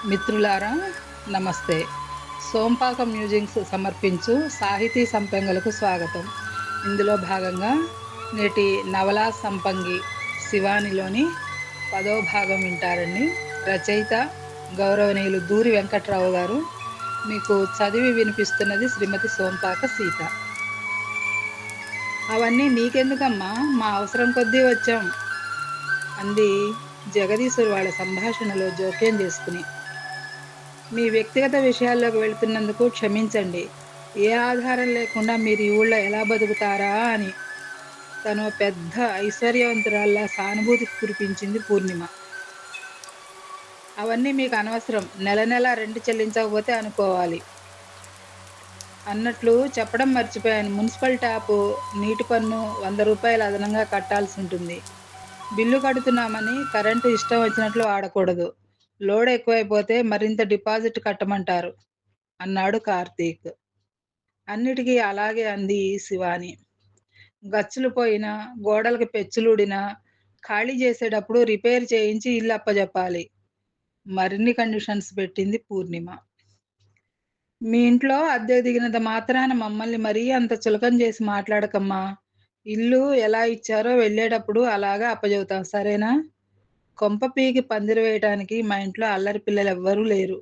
మిత్రులారా నమస్తే. సోంపాక మ్యూజింగ్స్ సమర్పించు సాహితీ సంపెంగలకు స్వాగతం. ఇందులో భాగంగా నేటి నవలా సంపంగి శివానిలోని 10వ భాగం వింటారండి. రచయిత గౌరవనీయులు దూరి వెంకట్రావు గారు. మీకు చదివి వినిపిస్తున్నది శ్రీమతి సోంపాక సీత. అవన్నీ నీకెందుకమ్మా, మా అవసరం కొద్దీ వచ్చాం అంది జగదీశ్వరి వాళ్ళ సంభాషణలో జోక్యం చేసుకుని. మీ వ్యక్తిగత విషయాల్లోకి వెళ్తున్నందుకు క్షమించండి. ఏ ఆధారం లేకుండా మీరు ఈ ఊళ్ళో ఎలా బతుకుతారా అని తను పెద్ద ఐశ్వర్యవంతురాల్లా సానుభూతి కురిపించింది పూర్ణిమ. అవన్నీ మీకు అనవసరం. నెల నెల రెంట్ చెల్లించకపోతే అనుకోవాలి అన్నట్లు చెప్పడం మర్చిపోయాను. మున్సిపల్ ట్యాపు, నీటి పన్ను 100 రూపాయలు అదనంగా కట్టాల్సి ఉంటుంది. బిల్లు కడుతున్నామని కరెంటు ఇష్టం వచ్చినట్లు వాడకూడదు. లోడ్ ఎక్కువైపోతే మరింత డిపాజిట్ కట్టమంటారు అన్నాడు కార్తీక్. అన్నిటికీ అలాగే అంది శివాని. గచ్చులు పోయినా, గోడలకు పెచ్చులుడినా ఖాళీ చేసేటప్పుడు రిపేర్ చేయించి ఇల్లు అప్పజెప్పాలి. మరిన్ని కండిషన్స్ పెట్టింది పూర్ణిమ. మీ ఇంట్లో అద్దెకు దిగినంత మాత్రాన మమ్మల్ని మరీ అంత చులకన చేసి మాట్లాడకమ్మా. ఇల్లు ఎలా ఇచ్చారో వెళ్ళేటప్పుడు అలాగా అప్పజెబుతాం, సరేనా? కొంప పీకి పందిరి వేయటానికి మా ఇంట్లో అల్లరి పిల్లలెవ్వరూ లేరు.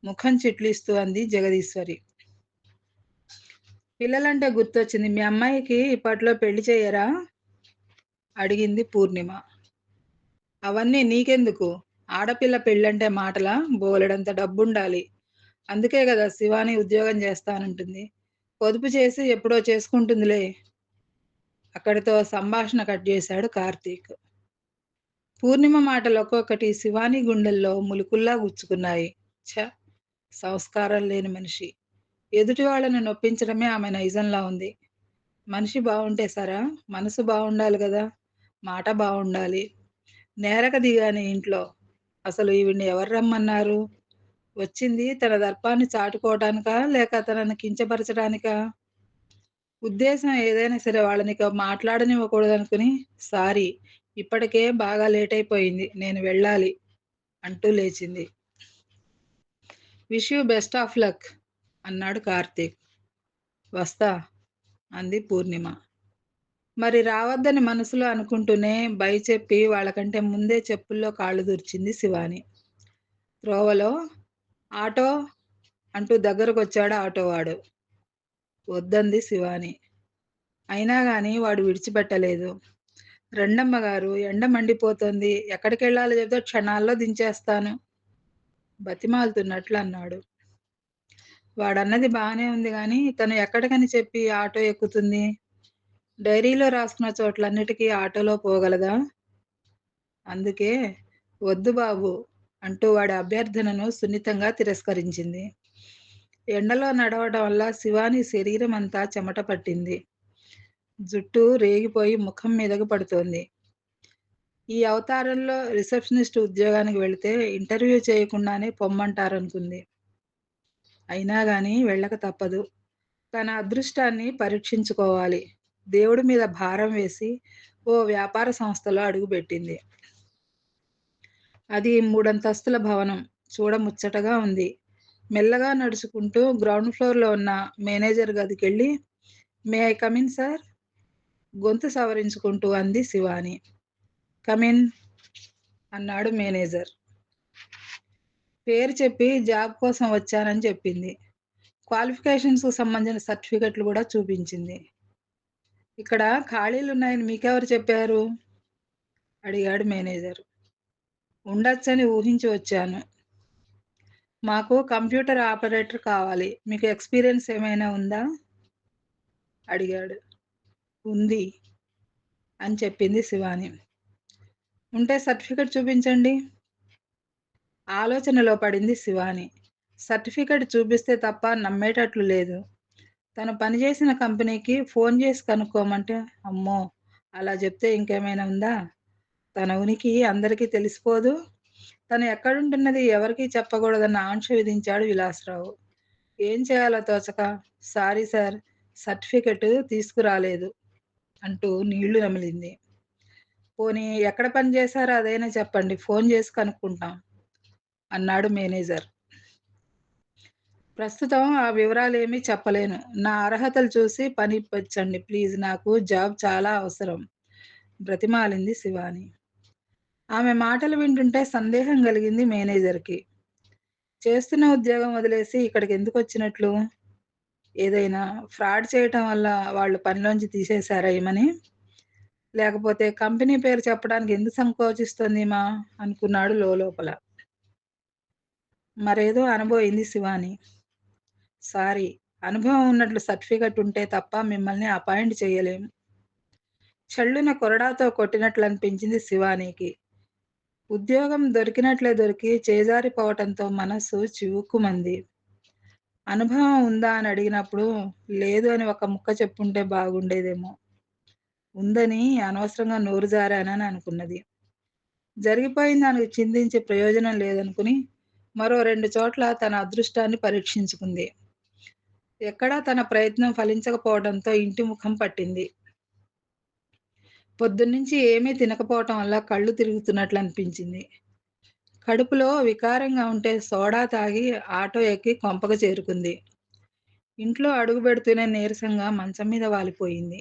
ముఖం చిట్లిస్తూ అంది జగదీశ్వరి. పిల్లలంటే గుర్తొచ్చింది. మీ అమ్మాయికి ఇప్పట్లో పెళ్లి చెయ్యరా? అడిగింది పూర్ణిమ. అవన్నీ నీకెందుకు? ఆడపిల్ల పెళ్ళంటే మాటలా? బోలెడంత డబ్బుండాలి. అందుకే గదా శివాని ఉద్యోగం చేస్తానంటుంది. పొదుపు చేసి ఎప్పుడో చేసుకుంటుందిలే. అక్కడితో సంభాషణ కట్ చేశాడు కార్తీక్. పూర్ణిమ మాటలు ఒక్కొక్కటి శివాని గుండెల్లో ములుకుల్లా గుచ్చుకున్నాయి. ఛ! సంస్కారం లేని మనిషి. ఎదుటి వాళ్ళని నొప్పించడమే ఆమె నైజంలా ఉంది. మనిషి బావుంటే సరా? మనసు బావుండాలి గదా! మాట బావుండాలి. నేరక దిగానే ఇంట్లో. అసలు ఈవిడ్ని ఎవరు రమ్మన్నారు? వచ్చింది తన దర్పాన్ని చాటుకోవటానికా? లేక తనని కించపరచడానికా? ఉద్దేశం ఏదైనా సరే వాళ్ళనిక మాట్లాడనివ్వకూడదనుకుని, సారీ, ఇప్పటికే బాగా లేటయిపోయింది. నేను వెళ్ళాలి అంటూ లేచింది. Wish you best of luck అన్నాడు కార్తీక్. వస్తా అంది పూర్ణిమ. మరి రావద్దని మనసులో అనుకుంటూనే బై చెప్పి వాళ్ళకంటే ముందే చెప్పుల్లో కాళ్ళు దూర్చింది శివాని. త్రోవలో ఆటో అంటూ దగ్గరకొచ్చాడు ఆటోవాడు. వద్దంది శివాని. అయినా గాని వాడు విడిచిపెట్టలేదు. రండమ్మగారు, ఎండ మండిపోతోంది. ఎక్కడికెళ్ళాలో చెబితే క్షణాల్లో దించేస్తాను బతిమాలుతున్నట్లు అన్నాడు. వాడన్నది బానే ఉంది గాని, తను ఎక్కడికని చెప్పి ఆటో ఎక్కుతుంది? డైరీలో రాసుకున్న చోట్లన్నిటికీ ఆటోలో పోగలదా? అందుకే వద్దు బాబు అంటూ వాడి అభ్యర్థనను సున్నితంగా తిరస్కరించింది. ఎండలో నడవడం వల్ల శివాని శరీరమంతా చెమట పట్టింది. జుట్టు రేగిపోయి ముఖం మీదకు పడుతోంది. ఈ అవతారంలో రిసెప్షనిస్ట్ ఉద్యోగానికి వెళితే ఇంటర్వ్యూ చేయకుండానే పొమ్మంటారనుకుంది. అయినా గాని వెళ్ళక తప్పదు. తన అదృష్టాన్ని పరీక్షించుకోవాలి. దేవుడి మీద భారం వేసి ఓ వ్యాపార సంస్థలో అడుగుపెట్టింది. అది 3 అంతస్తుల భవనం. చూడముచ్చటగా ఉంది. మెల్లగా నడుచుకుంటూ గ్రౌండ్ ఫ్లోర్‌లో ఉన్న మేనేజర్ గదికెళ్ళి, may I come in sir? గొంతు సవరించుకుంటూ అంది శివాని. కమ్ ఇన్ అన్నాడు మేనేజర్. పేరు చెప్పి జాబ్ కోసం వచ్చానని చెప్పింది. క్వాలిఫికేషన్స్‌కు సంబంధించిన సర్టిఫికెట్లు గూడా చూపించింది. ఇక్కడ ఖాళీలున్నాయని మీకెవరు చెప్పారు? అడిగాడు మేనేజర్. ఉండొచ్చని ఊహించి వచ్చాను. మాకు కంప్యూటర్ ఆపరేటర్ కావాలి. మీకు ఎక్స్‌పీరియన్స్ ఏమైనా ఉందా? అడిగాడు. ఉంది అని చెప్పింది శివాని. ఉంటే సర్టిఫికెట్ చూపించండి. ఆలోచనలో పడింది శివాని. సర్టిఫికెట్ చూపిస్తే తప్ప నమ్మేటట్లు లేదు. తను పనిచేసిన కంపెనీకి ఫోన్ చేసి కనుక్కోమంటే, అమ్మో! అలా చెప్తే ఇంకేమైనా ఉందా? తన ఉనికి అందరికీ తెలిసిపోదూ? తను ఎక్కడుంటున్నది ఎవరికీ చెప్పకూడదన్న ఆంక్ష విధించాడు విలాసరావు. ఏం చేయాలో తోచక, సారీ సార్, సర్టిఫికెట్ తీసుకురాలేదు అంటూ నీళ్లు నమిలింది. పోనీ ఎక్కడ పని చేశారో అదైనా చెప్పండి. ఫోన్ చేసి కనుక్కుంటాం. అన్నాడు మేనేజర్. ప్రస్తుతం ఆ వివరాలేమీ చెప్పలేను. నా అర్హతలు చూసి పని ఇప్పించండి ప్లీజ్. నాకు జాబ్ చాలా అవసరం బ్రతిమాలింది శివాని. ఆమె మాటలు వింటుంటే సందేహం కలిగింది మేనేజర్‌కి. చేస్తున్న ఉద్యోగం వదిలేసి ఇక్కడికెందుకొచ్చినట్లు? ఏదైనా ఫ్రాడ్ చేయటం వల్ల వాళ్ళు పనిలోంచి తీసేసారా ఈమెని? లేకపోతే కంపెనీ పేరు చెప్పడానికి ఎందుకు సంకోచిస్తోందీమ? అనుకున్నాడు లోలోపల. మరేదో అనబోయింది శివాని. సారీ, అనుభవం ఉన్నట్లు సర్టిఫికేట్ ఉంటే తప్ప మిమ్మల్ని అపాయింట్ చేయలేం. ఛళ్ళున కొరడాతో కొట్టినట్లనిపించింది శివానీకి. ఉద్యోగం దొరికినట్లే దొరికి చేజారిపోవటంతో మనస్సు చివుక్కుమంది. అనుభవం ఉందా అని అడిగినప్పుడు లేదు అని ఒక ముక్క చెప్పుంటే బాగుండేదేమో. ఉందని అనవసరంగా నోరు జారానని అనుకున్నది. జరిగిపోయిన దానికి చింతించి ప్రయోజనం లేదనుకుని మరో 2 చోట్ల తన అదృష్టాన్ని పరీక్షించుకుంది. ఎక్కడా తన ప్రయత్నం ఫలించకపోవడంతో ఇంటి ముఖం పట్టింది. పొద్దున్నుంచి ఏమీ తినకపోవటం వల్ల కళ్ళు తిరుగుతున్నట్లనిపించింది. కడుపులో వికారంగా ఉంటే సోడా తాగి ఆటో ఎక్కి కొంపకు చేరుకుంది. ఇంట్లో అడుగుబెడుతూనే నీరసంగా మంచం మీద వాలిపోయింది.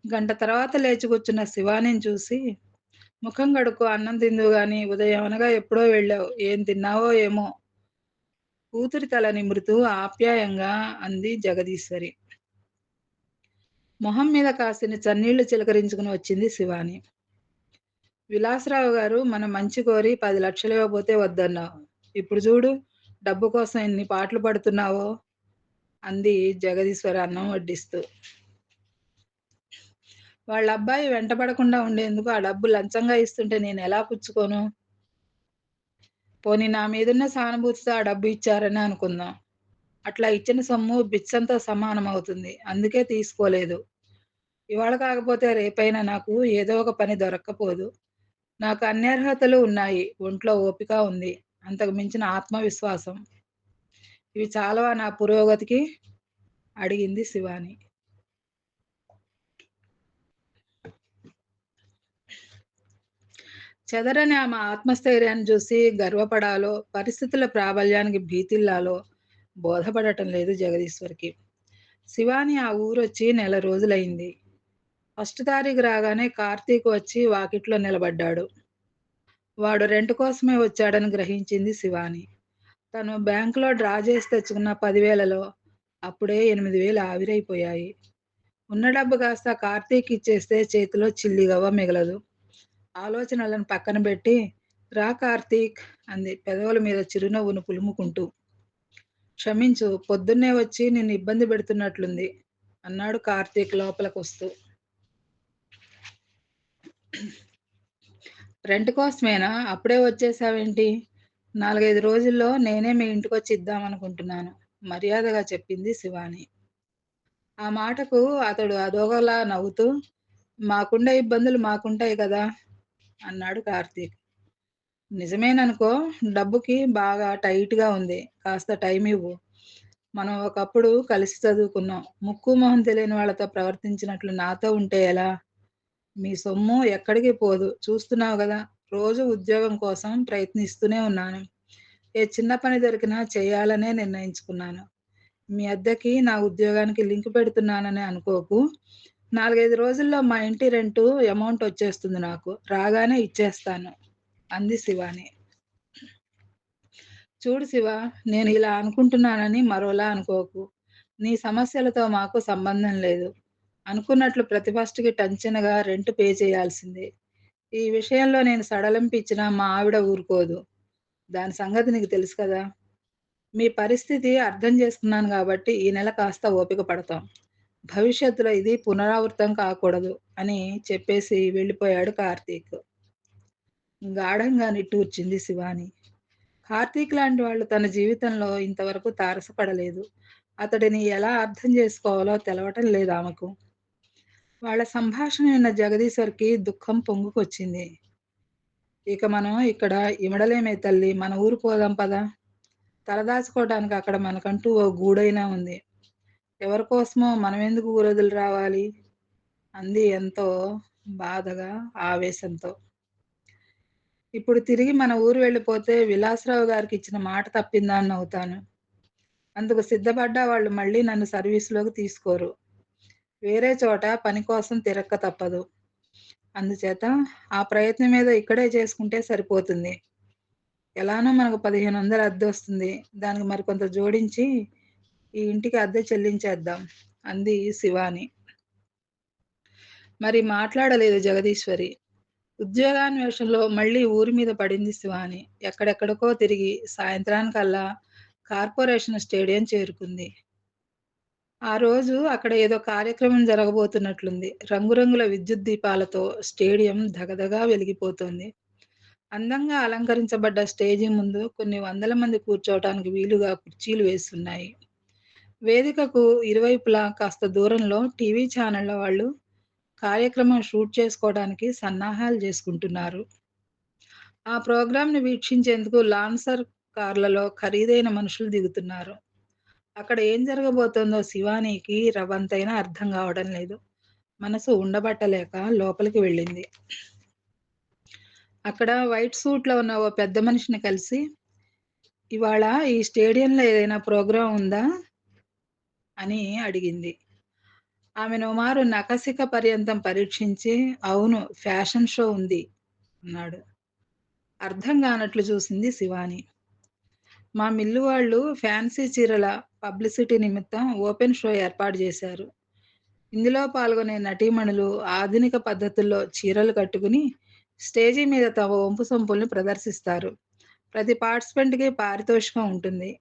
గంట తర్వాత లేచి కూర్చున్న శివానిని చూసి, "ముఖం కడుక్కో అన్నం తిందువు గాని, ఉదయం అనగా ఎప్పుడో వెళ్ళావు. ఏం తిన్నావో ఏమో" కూతురి తల నిమురుతూ ఆప్యాయంగా అంది జగదీశ్వరి. మొహం మీద కాసిన్ని చన్నీళ్లు చిలకరించుకుని వచ్చింది శివాని. "విలాసరావు గారు మన మంచి కోరి 10 లక్షలు ఇవ్వబోతే వద్దన్నావు. ఇప్పుడు చూడు డబ్బు కోసం ఎన్ని పాటలు పడుతున్నావో" అంది జగదీశ్వరి అన్నం వడ్డిస్తూ. వాళ్ళబ్బాయి వెంటపడకుండా ఉండేందుకు ఆ డబ్బు లంచంగా ఇస్తుంటే నేనెలా పుచ్చుకోను? పోనీ నా మీదున్న సానుభూతితో ఆ డబ్బు ఇచ్చారనే అనుకుందాం. అట్లా ఇచ్చిన సొమ్ము బిచ్చంతో సమానమవుతుంది. అందుకే తీసుకోలేదు. ఇవాళ కాకపోతే రేపైనా నాకు ఏదో ఒక పని దొరక్కపోదు. నాకు అన్ని అర్హతలు ఉన్నాయి. ఒంట్లో ఓపిక ఉంది. అంతకు మించిన ఆత్మవిశ్వాసం. ఇవి చాలవా నా పురోగతికి? అడిగింది శివాని. చెదరని ఆమె ఆత్మస్థైర్యాన్ని చూసి గర్వపడాలో, పరిస్థితుల ప్రాబల్యానికి భీతిల్లాలో బోధపడటం లేదు జగదీశ్వరికి. శివాని ఆ ఊరొచ్చి నెల రోజులయింది. ఫస్ట్ తారీఖు రాగానే కార్తీక్ వచ్చి వాకిట్లో నిలబడ్డాడు. వాడు రెంట్ కోసమే వచ్చాడని గ్రహించింది శివాని. తను బ్యాంకులో డ్రా చేసి తెచ్చుకున్న 10,000లో అప్పుడే 8,000 ఆవిరైపోయాయి. ఉన్న డబ్బు కాస్త కార్తీక్ ఇచ్చేస్తే చేతిలో చిల్లిగవ్వ మిగలదు. ఆలోచనలను పక్కన బెట్టి, "రా కార్తీక్" అంది పెదవుల మీద చిరునవ్వును పులుముకుంటూ. "క్షమించు, పొద్దున్నే వచ్చి నిన్ను ఇబ్బంది పెడుతున్నట్లుంది" అన్నాడు కార్తీక్ లోపలికొస్తూ. "రెంట్ కోసమేనా? అప్పుడే వచ్చేశావేంటి? 4, 5 రోజుల్లో నేనే మీ ఇంటికొచ్చి ఇద్దామనుకుంటున్నాను" మర్యాదగా చెప్పింది శివాని. ఆ మాటకు అతడు అదోగలా నవ్వుతూ, "మాకుండే ఇబ్బందులు మాకుంటాయి కదా" అన్నాడు కార్తీక్. "నిజమేననుకో, డబ్బుకి బాగా టైట్‌గా ఉంది. కాస్త టైమివ్వు. మనం ఒకప్పుడు కలిసి చదువుకున్నాం. ముక్కు, మొహం తెలియని వాళ్ళతో ప్రవర్తించినట్లు నాతో ఉంటే ఎలా? మీ సొమ్ము ఎక్కడికి పోదు. చూస్తున్నావు గదా! రోజు ఉద్యోగం కోసం ప్రయత్నిస్తూనే ఉన్నాను. ఏ చిన్న పని దొరికినా చేయాలనే నిర్ణయించుకున్నాను. మీ అద్దెకి నా ఉద్యోగానికి లింక్ పెడుతున్నానని అనుకోకు. 4, 5 రోజుల్లో మా ఇంటి రెంటు అమౌంట్ వచ్చేస్తుంది నాకు. రాగానే ఇచ్చేస్తాను" అంది శివాని. "చూడు శివ, నేను ఇలా అనుకుంటున్నానని మరోలా అనుకోకు. నీ సమస్యలతో మాకు సంబంధం లేదు. అనుకున్నట్లు ప్రతి ఫస్ట్‌కి టంచనగా రెంట్ పే చేయాల్సిందే. ఈ విషయంలో నేను సడలింపు ఇచ్చినా మా ఆవిడ ఊరుకోదు. దాని సంగతి నీకు తెలుసు కదా! మీ పరిస్థితి అర్థం చేసుకున్నాను గాబట్టి ఈ నెల కాస్త ఓపిక పడతాం. భవిష్యత్తులో ఇది పునరావృతం కాకూడదు" అని చెప్పేసి వెళ్ళిపోయాడు కార్తీక్. గాఢంగా నిట్టూర్చింది శివాని. కార్తీక్ లాంటి వాళ్ళు తన జీవితంలో ఇంతవరకు తారసపడలేదు. అతడిని ఎలా అర్థం చేసుకోవాలో తెలవటం లేదామెకు. వాళ్ళ సంభాషణ విన్న జగదీశ్వర్‌కి దుఃఖం పొంగుకొచ్చింది. "ఇక మనం ఇక్కడ ఇమడలేమే తల్లి, మన ఊరు పోదాం పద. తలదాచుకోవటానికి అక్కడ మనకంటూ ఓ గూడైనా ఉంది. ఎవరి కోసమో మనమెందుకు ఊరొదిలి రావాలి" అంది ఎంతో బాధగా, ఆవేశంతో. ఇప్పుడు తిరిగి మన ఊరు వెళ్ళిపోతే విలాసరావు గారికిచ్చిన మాట తప్పిందాన్నవుతాను. అందుకు సిద్ధపడ్డా వాళ్ళు మళ్ళీ నన్ను సర్వీస్‌లోకి తీసుకోరు. వేరే చోట పని కోసం తిరక్క తప్పదు. అందుచేత ఆ ప్రయత్నం ఏదో ఇక్కడే చేసుకుంటే సరిపోతుంది. ఎలానో మనకు 1500 అద్దెొస్తుంది. దానికి మరికొంత జోడించి ఈ ఇంటికి అద్దె చెల్లించేద్దాం అంది శివాని. మరి మాట్లాడలేదు జగదీశ్వరి. ఉద్యోగాన్వేషణలో మళ్ళీ ఊరి మీద పడింది శివాని. ఎక్కడెక్కడికో తిరిగి సాయంత్రానికల్లా కార్పొరేషన్ స్టేడియం చేరుకుంది. ఆ రోజు అక్కడ ఏదో కార్యక్రమం జరగబోతున్నట్లుంది. రంగురంగుల విద్యుత్ దీపాలతో స్టేడియం ధగధగా వెలిగిపోతోంది. అందంగా అలంకరించబడ్డ స్టేజి ముందు కొన్ని వందల మంది కూర్చోవటానికి వీలుగా కుర్చీలు వేసున్నాయి. వేదికకు ఇరువైపులా కాస్త దూరంలో టీవీ ఛానళ్ల వాళ్ళు కార్యక్రమం షూట్ చేసుకోవడానికి సన్నాహాలు చేసుకుంటున్నారు. ఆ ప్రోగ్రాంని వీక్షించేందుకు లాన్సర్ కార్లలో ఖరీదైన మనుషులు దిగుతున్నారు. అక్కడ ఏం జరగబోతోందో శివానీకి రవంతైనా అర్థం కావడం లేదు. మనసు ఉండబట్టలేక లోపలికి వెళ్ళింది. అక్కడ వైట్ సూట్‌లో ఉన్న ఓ పెద్ద మనిషిని కలిసి, "ఇవాళ ఈ స్టేడియంలో ఏదైనా ప్రోగ్రాం ఉందా?" అని అడిగింది. ఆమెను మారు నఖశిఖ పర్యంతం పరీక్షించి, "అవును, ఫ్యాషన్ షో ఉంది" అన్నాడు. అర్థం గానట్లు చూసింది శివాని. "మా మిల్లు వాళ్ళు ఫ్యాన్సీ చీరల పబ్లిసిటీ నిమిత్తం ఓపెన్ షో ఏర్పాటు చేశారు. ఇందులో పాల్గొనే నటీమణులు ఆధునిక పద్ధతుల్లో చీరలు కట్టుకుని స్టేజి మీద తమ వంపు సొంపుల్ని ప్రదర్శిస్తారు. ప్రతి పార్టిసిపెంట్‌కి పారితోషికం ఉంటుంది.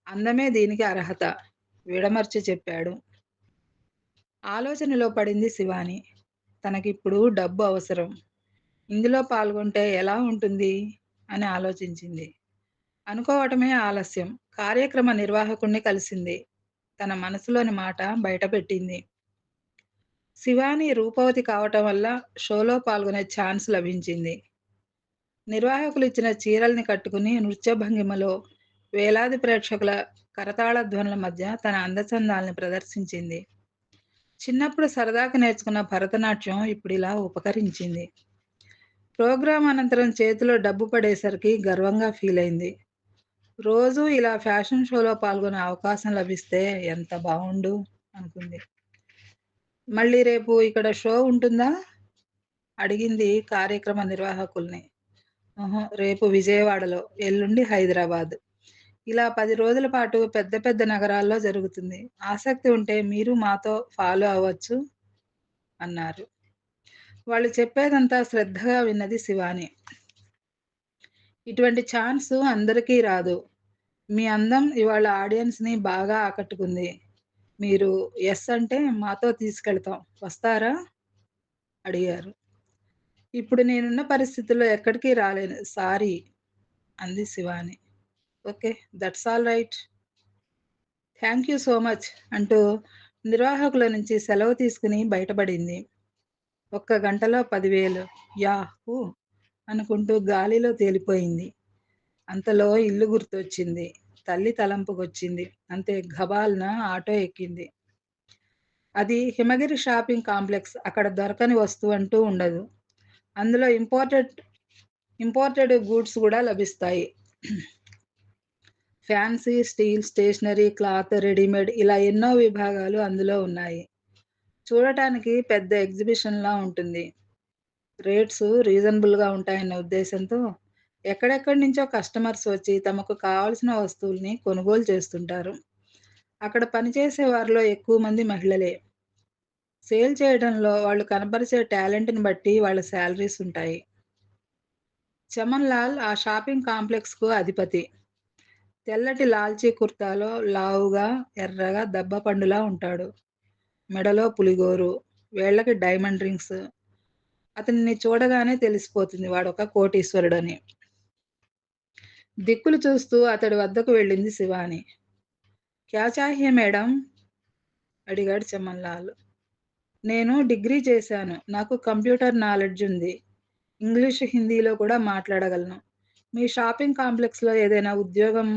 అందమే దీనికి అర్హత" విడమర్చి చెప్పాడు. ఆలోచనలో పడింది శివాని. తనకిప్పుడు డబ్బు అవసరం. ఇందులో పాల్గొంటే ఎలా ఉంటుంది అని ఆలోచించింది. అనుకోవటమే ఆలస్యం. కార్యక్రమ నిర్వాహకుడిని కలిసింది. తన మనసులోని మాట బయటపెట్టింది. శివాని రూపవతి కావటం వల్ల షోలో పాల్గొనే ఛాన్స్ లభించింది. నిర్వాహకులు ఇచ్చిన చీరల్ని కట్టుకుని నృత్య భంగిమలో వేలాది ప్రేక్షకుల కరతాళ ధ్వనుల మధ్య తన అందచందాల్ని ప్రదర్శించింది. చిన్నప్పుడు సరదాగా నేర్చుకున్న భరతనాట్యం ఇప్పుడిలా ఉపకరించింది. ప్రోగ్రాం అనంతరం చేతిలో డబ్బు పడేసరికి గర్వంగా ఫీలయింది. రోజూ ఇలా ఫ్యాషన్ షోలో పాల్గొనే అవకాశం లభిస్తే ఎంత బావుండు అనుకుంది. "మళ్ళీ రేపు ఇక్కడ షో ఉంటుందా?" అడిగింది కార్యక్రమ నిర్వాహకుల్ని. "ఉహూ, రేపు విజయవాడలో, ఎల్లుండి హైదరాబాద్. ఇలా 10 రోజుల పాటు పెద్ద పెద్ద నగరాల్లో జరుగుతుంది. ఆసక్తి ఉంటే మీరు మాతో ఫాలో అవ్వచ్చు" అన్నారు. వాళ్ళు చెప్పేదంతా శ్రద్ధగా విన్నది శివాని. "ఇటువంటి ఛాన్సు అందరికీ రాదు. మీ అందం ఇవాళ ఆడియన్స్‌ని బాగా ఆకట్టుకుంది. మీరు యెస్ అంటే మాతో తీసుకెళ్తాం. వస్తారా?" అడిగారు. "ఇప్పుడు నేనున్న పరిస్థితుల్లో ఎక్కడికి రాలేను. సారీ" అంది Shivani. "Okay. That's all right. Thank you so much" అంటూ నిర్వాహకుల నుంచి సెలవు తీసుకుని బయటపడింది. ఒక్క గంటలో 10,000 యాహూ! అనుకుంటూ గాలిలో తేలిపోయింది. అంతలో ఇల్లు గుర్తొచ్చింది. తల్లి తలంపుకొచ్చింది. అంతే గభాల్న ఆటో ఎక్కింది. అది హిమగిరి షాపింగ్ కాంప్లెక్స్. అక్కడ దొరకని వస్తువంటూ ఉండదు. అందులో ఇంపోర్టెడ్ గూడ్స్ గూడా లభిస్తాయి. Fancy, steel, stationery, cloth, readymade ఇలా ఎన్నో విభాగాలు అందులో ఉన్నాయి. చూడటానికి పెద్ద ఎగ్జిబిషన్‌లా ఉంటుంది. రేట్స్ రీజనబుల్‌గా ఉంటాయన్న ఉద్దేశంతో ఎక్కడెక్కడి నుంచో కస్టమర్స్ వచ్చి తమకు కావాల్సిన వస్తువుల్ని కొనుగోలు చేస్తుంటారు. అక్కడ పనిచేసే వారిలో ఎక్కువ మంది మహిళలే. సేల్ చేయడంలో వాళ్ళు కనబరిచే టాలెంట్‌ని బట్టి వాళ్ళ శాలరీస్ ఉంటాయి. చమన్ లాల్ ఆ షాపింగ్ కాంప్లెక్స్‌కు అధిపతి. తెల్లటి లాల్చీ కుర్తాలో లావుగా, ఎర్రగా దబ్బపండులా ఉంటాడు. మెడలో పులిగోరు, వేళ్ళకి డైమండ్ రింగ్స్. అతనిని చూడగానే తెలిసిపోతుంది వాడొక కోటీశ్వరుడని. దిక్కులు చూస్తూ అతడి వద్దకు వెళ్ళింది శివాని. "క్యా చాహియే మేడమ్?" అడిగాడు చమన్ లాల్. "నేను డిగ్రీ చేశాను. నాకు కంప్యూటర్ నాలెడ్జ్ ఉంది. ఇంగ్లీషు, హిందీలో కూడా మాట్లాడగలను. మీ షాపింగ్ కాంప్లెక్స్‌లో ఏదైనా ఉద్యోగం"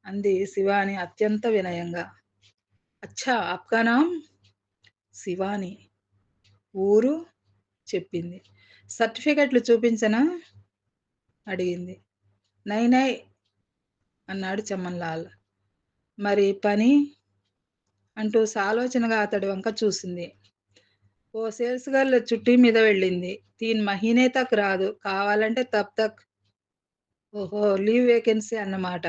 అంది శివాని అత్యంత వినయంగా. "అచ్చా! ఆప్కా నామ్?" శివాని. "ఊరు?" చెప్పింది. "సర్టిఫికెట్లు చూపించనా?" అడిగింది. "నై నై" అన్నాడు చమన్‌లాల్. "మరి పని?" అంటూ సాలోచనగా అతడి వంక చూసింది. "ఓ సేల్స్ గర్ల్ చుట్టీ మీద వెళ్ళింది. 3 మహీనే తక్ రాదు. కావాలంటే తబ్ తక్." "ఓహో! లీవ్ వేకెన్సీ అన్నమాట"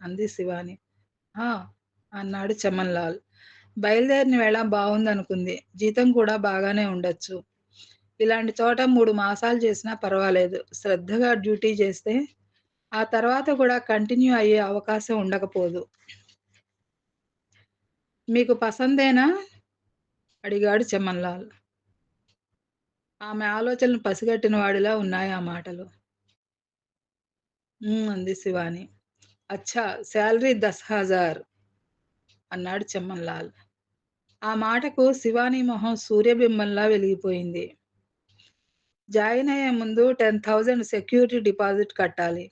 అంది శివాని. "ఆ!" అన్నాడు చమన్‌లాల్. బయలుదేరిన వేళ బావుందనుకుంది. జీతం కూడా బాగానే ఉండొచ్చు. ఇలాంటి చోట 3 మాసాలు చేసినా పర్వాలేదు. శ్రద్ధగా డ్యూటీ చేస్తే ఆ తర్వాత కూడా కంటిన్యూ అయ్యే అవకాశం ఉండకపోదు. "మీకు పసందేనా?" అడిగాడు చమన్‌లాల్. ఆమె ఆలోచనలు పసిగట్టిన వాడిలా ఉన్నాయి ఆ మాటలు. అంది శివాని. "అచ్చా! శాలరీ 10,000" అన్నాడు చమన్‌లాల్. ఆ మాటకు శివాని మొహం సూర్యబింబంలా వెలిగిపోయింది. జాయిన్ అయ్యే ముందు 10,000 సెక్యూరిటీ డిపాజిట్ కట్టాలి.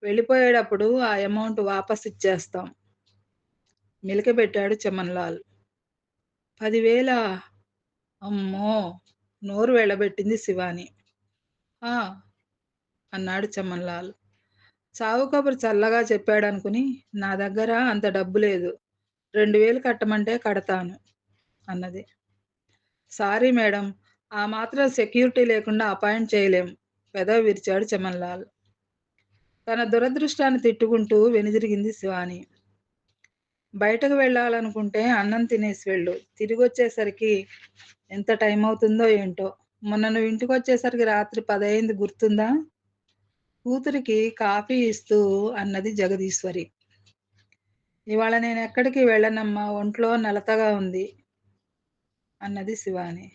వెళ్ళిపోయేటప్పుడు ఆ అమౌంట్ వాపస్ ఇచ్చేస్తాం. మెలికబెట్టాడు చమన్‌లాల్. 10,000 అమ్మో! నోరు వెళ్ళబెట్టింది శివాని. ఆ! అన్నాడు చమన్‌లాల్. చావు కబురు చల్లగా చెప్పాడనుకుని, నా దగ్గర అంత డబ్బు లేదు. 2,000 కట్టమంటే కడతాను అన్నది. సారీ మేడం, ఆ మాత్రం సెక్యూరిటీ లేకుండా అపాయింట్ చేయలేం పెదవి విరిచాడు చమన్‌లాల్. తన దురదృష్టాన్ని తిట్టుకుంటూ వెనుదిరిగింది శివాని. బయటకు వెళ్ళాలనుకుంటే అన్నం తినేసి వెళ్ళు. తిరిగొచ్చేసరికి ఎంత టైమవుతుందో ఏంటో! మొన్న నువ్వు ఇంటికొచ్చేసరికి రాత్రి 10 అయింది గుర్తుందా? కూతురికి కాఫీ ఇస్తూ అన్నది జగదీశ్వరి. ఇవాళ నేనెక్కడికి వెళ్ళనమ్మా! ఒంట్లో నలతగా ఉంది అన్నది శివాని.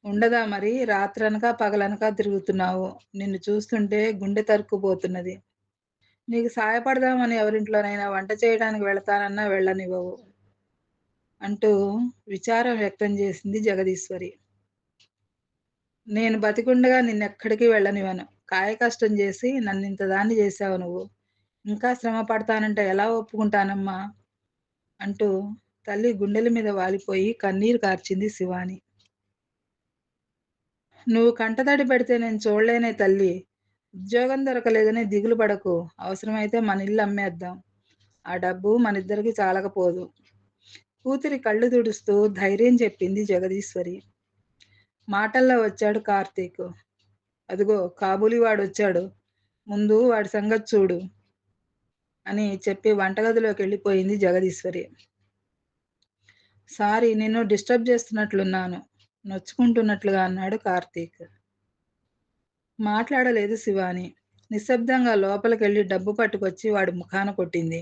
ఉండదా మరి? రాత్రనక, పగలనక తిరుగుతున్నావు. నిన్ను చూస్తుంటే గుండె తరుక్కుపోతున్నది. నీకు సాయపడదామని ఎవరింట్లోనైనా వంట చేయడానికి వెళతానన్నా వెళ్ళనివ్వవు అంటూ విచారం వ్యక్తం చేసింది జగదీశ్వరి. నేను బతికుండగా నిన్నెక్కడికి వెళ్ళనివ్వను. కాయకష్టం చేసి నన్నింత దాన్ని చేశావు నువ్వు. ఇంకా శ్రమ పడతానంటే ఎలా ఒప్పుకుంటానమ్మా? అంటూ తల్లి గుండెల మీద వాలిపోయి కన్నీరు కార్చింది శివాని. నువ్వు కంటతడి పెడితే నేను చూడలేనే తల్లీ. ఉద్యోగం దొరకలేదని దిగులు పడకు. అవసరమైతే మనిల్లు అమ్మేద్దాం. ఆ డబ్బు మనిద్దరికీ చాలకపోదు. కూతురి కళ్ళు తుడుస్తూ ధైర్యం చెప్పింది జగదీశ్వరి. మాటల్లో వచ్చాడు కార్తీక్. అదిగో కాబూలీవాడొచ్చాడు. ముందు వాడి సంగతి చూడు అని చెప్పి వంటగదిలోకెళ్ళిపోయింది జగదీశ్వరి. సారీ నిన్ను డిస్టర్బ్ చేస్తున్నట్లున్నాను. నొచ్చుకుంటున్నట్లుగా అన్నాడు కార్తీక్. మాట్లాడలేదు శివాని. నిశ్శబ్దంగా లోపలికెళ్ళి డబ్బు పట్టుకొచ్చి వాడి ముఖాన కొట్టింది.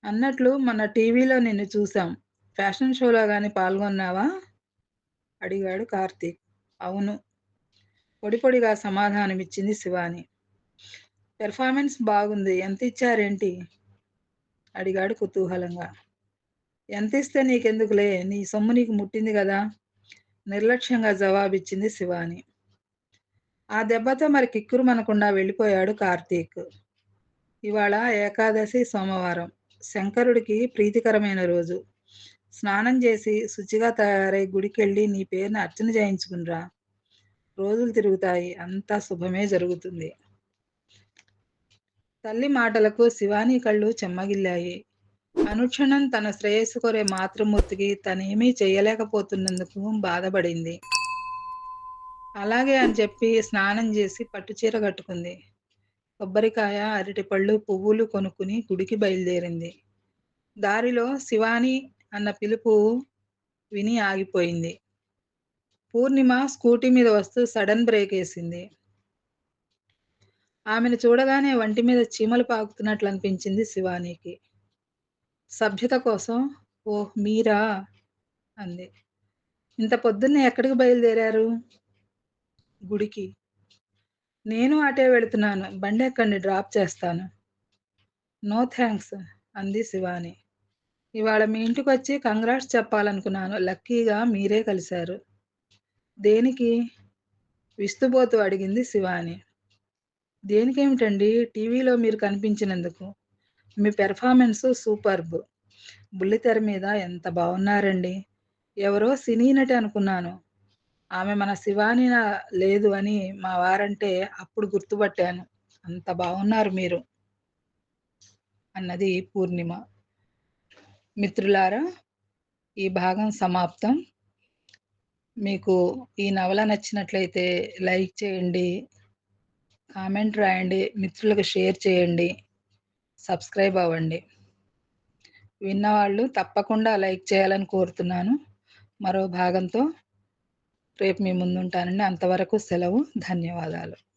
అన్నట్లు మొన్న టీవీలో నిన్ను చూసాం. ఫ్యాషన్ షోలో గాని పాల్గొన్నావా? అడిగాడు కార్తీక్. అవును. పొడి పొడిగా సమాధానమిచ్చింది శివాని. పెర్ఫార్మెన్స్ బాగుంది. ఎంతిచ్చారేంటి? అడిగాడు కుతూహలంగా. ఎంతిస్తే నీకెందుకులే, నీ సొమ్ము నీకు ముట్టింది గదా! నిర్లక్ష్యంగా జవాబిచ్చింది శివాని. ఆ దెబ్బతో మరి కిక్కురుమనకుండా వెళ్ళిపోయాడు కార్తీక్. ఇవాళ ఏకాదశి సోమవారం. శంకరుడికి ప్రీతికరమైన రోజు. స్నానం చేసి, శుచిగా తయారై గుడికెళ్ళి నీ పేరున అర్చన చేయించుకునిరా. రోజులు తిరుగుతాయి. అంతా శుభమే జరుగుతుంది. తల్లి మాటలకు శివాని కళ్ళు చెమ్మగిల్లాయి. అనుక్షణం తన శ్రేయస్సు కోరే మాతృమూర్తికి తనేమీ చెయ్యలేకపోతున్నందుకు బాధపడింది. అలాగే అని చెప్పి స్నానం చేసి పట్టుచీర కట్టుకుంది. కొబ్బరికాయ, అరటిపళ్ళు, పువ్వులు కొనుక్కుని గుడికి బయలుదేరింది. దారిలో శివాని అన్న పిలుపు విని ఆగిపోయింది. పూర్ణిమ స్కూటీ మీద వస్తూ సడన్ బ్రేకేసింది. ఆమెను చూడగానే వంటి మీద చీమలు పాకుతున్నట్లనిపించింది శివానీకి. సభ్యత కోసం ఓహ్! మీరా? అంది. ఇంత పొద్దున్నే ఎక్కడికి బయలుదేరారు? గుడికి. నేను అటే వెళుతున్నాను. బండెక్కండి డ్రాప్ చేస్తాను. నో థాంక్స్ అంది శివాని. ఇవాళ మీ ఇంటికొచ్చి కంగ్రాట్స్ చెప్పాలనుకున్నాను. లక్కీగా మీరే కలిశారు. దేనికి? విస్తుబోతూ అడిగింది శివాని. దేనికేమిటండి? టీవీలో మీరు కనిపించినందుకు. మీ పెర్ఫార్మెన్స్ సూపర్బ్. బుల్లితెర మీద ఎంత బావున్నారండి. ఎవరో సినీ నటి అనుకున్నాను. ఆమె మన శివానీన లేదు అని మా వారంటే అప్పుడు గుర్తుపట్టాను. అంత బావున్నారు మీరు అన్నది పూర్ణిమ. మిత్రులారా, ఈ భాగం సమాప్తం. మీకు ఈ నవల నచ్చినట్లయితే లైక్ చేయండి, కామెంట్ రాయండి, మిత్రులకు షేర్ చేయండి, సబ్స్క్రైబ్ అవ్వండి. విన్నవాళ్ళు తప్పకుండా లైక్ చేయాలని కోరుతున్నాను. మరో భాగంతో రేపు మీ ముందుంటానండి. అంతవరకు సెలవు. ధన్యవాదాలు.